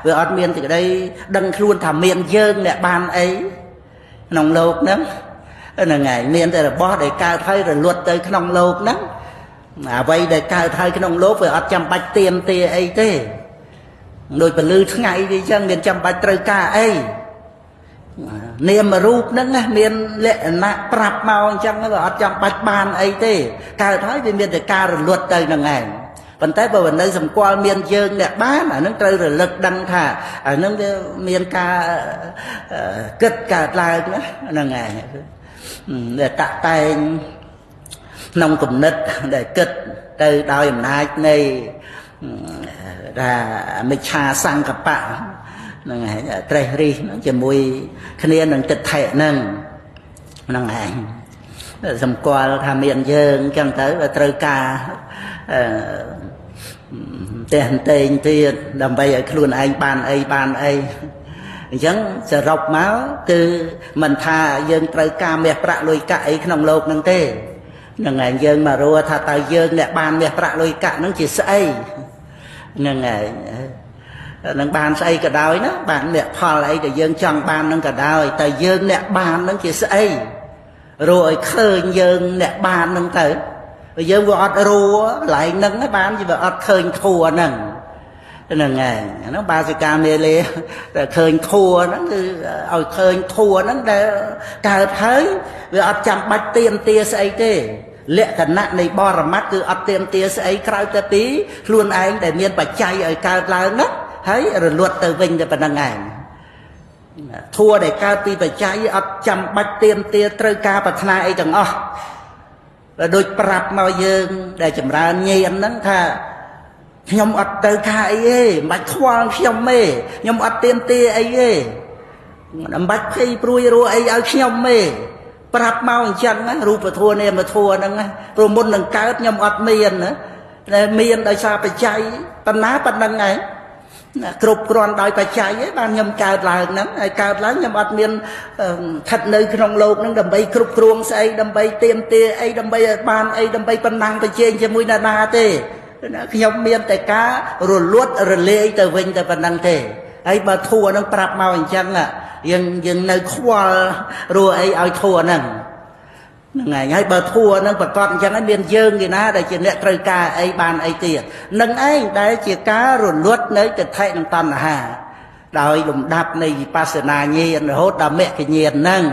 vừa ọt miên từ đây đăng luôn thả miên dương nè ban ấy nông lột nè là ngày miên từ là bó để cao thấy rồi luật tới nông lột nè vậy để cao thấy cái nông lột vừa ọt chăm bạch tiêm tia ấy thế đôi phần lư ngày đi chân miền chăm bạch trời ca ấy niềm mà rụp nâng miền lệ nạ prap màu chăng nó ở trong bạch bàn ấy thế cao thấy về miền để ca rồi luật tới là ngày phần tới vào nơi sầm qua miền dương đẹp bán ở nước trời rồi lực đăng thả ở nước miền ca kết cả lại nữa là ngày để tạ tay nông cùng nít để kết từ đôi nay này là mình cha sang các bạn là ngày trời ri nó chỉ mùi khi nên tịch thệ nâng là ngày sầm qua tham miền dương chẳng tới và trời ca tiền tiền thì làm bây giờ luôn anh ban ấy chẳng sẽ rọc máu từ mình thà dân trời ca mẹ bạ lôi cãiក្នុងលោកនឹងទេនឹងឯងយើងមករੂថាតើយើងអ្នកបានមាសប្រាក់លុយកាក់នឹងជាស្អីនឹងឯងនឹងបានស្អីក៏ដោយណាបានអ្នកផលអីដែលយើងចង់បាននឹងក៏ដោយតែយើងអ្នកបាននឹងជាស្អីរੂឲ្យឃើញយើងអ្នកបាននឹងទៅយើងវាអត់រੂlạiនឹងបានវាអត់ឃើញធัวនឹងហ្នឹងឯងហ្នឹងបាសិកាមេលេតែឃើញធัวហ្នឹងគឺឲ្យឃើញធัวហ្នឹងដែលកើតហើយវាអត់ចាំបាច់ទៀមទាស្អីទេលក្ខណៈនៃបរមត្តគឺអត់ទៀមទាស្អីក្រៅតែពីខ្លួនឯងដែលមានបច្ច័យឲ្យកើតឡើងហ្នឹងហើយរលត់ទៅវិញតែប៉ុណ្្នឹងឯងធัวដែលកើតពីបច្ច័យអត់ចាំបាច់ទៀមទាត្រូវការប្រាថ្នាអីទាំងអស់ដូចប្រាប់មកយើងដែលចម្រើនញាណហ្នឹងថាខ្ញុំអត់ទៅខាអីទេមិនបាច់ខ្វល់ខ្ញុំទេខ្ញុំអត់ទៀមទាអីទេមិនបាច់ភ័យព្រួយរੂអីឲ្យខ្ញុំទេប្រាប់មកអញ្ចឹងណារូបធัวនាមធัวហ្នឹងណាព្រោះមុននឹងកើតខ្ញុំអត់មានណាតែមានដោយសារបច្ច័យប៉ុណ្ណាប៉ុណ្្នឹងឯងគ្រប់គ្រាន់ដោយបច្ច័យឯងបានខ្ញុំកើតឡើងហ្នឹងហើយកើតឡើងខ្ញុំអត់មានស្ថិតនៅក្នុងលោកហ្នឹងដើម្បីគ្រប់គ្រងស្អីដើម្បីទៀមទាអីដើម្បីឲ្យបានអីដើម្បីប៉ុណ្ណឹងប្រជែងជាមួយណានាទេខ្ញុំមានតែការរលត់រលាយទៅវិញតែប៉ុណ្្នឹងទេហើយបើធัวហ្នឹងប្រាប់មកអញ្ចឹងយើងនៅខ្វល់រੂអីឲ្យធัวហ្នឹងហ្នឹងហើយបើធัวហ្នឹងប្រកបអញ្ចឹងហើយមានយើងគេណាដែលជាអ្នកត្រូវការអីបានអីទៀតនឹងឯងដែលជាការរលត់នៅទិដ្ឋិនិងតណ្ហាដោយលំដាប់នៃវិបស្សនាញាណរហូតដល់មគ្គញាណហ្នឹង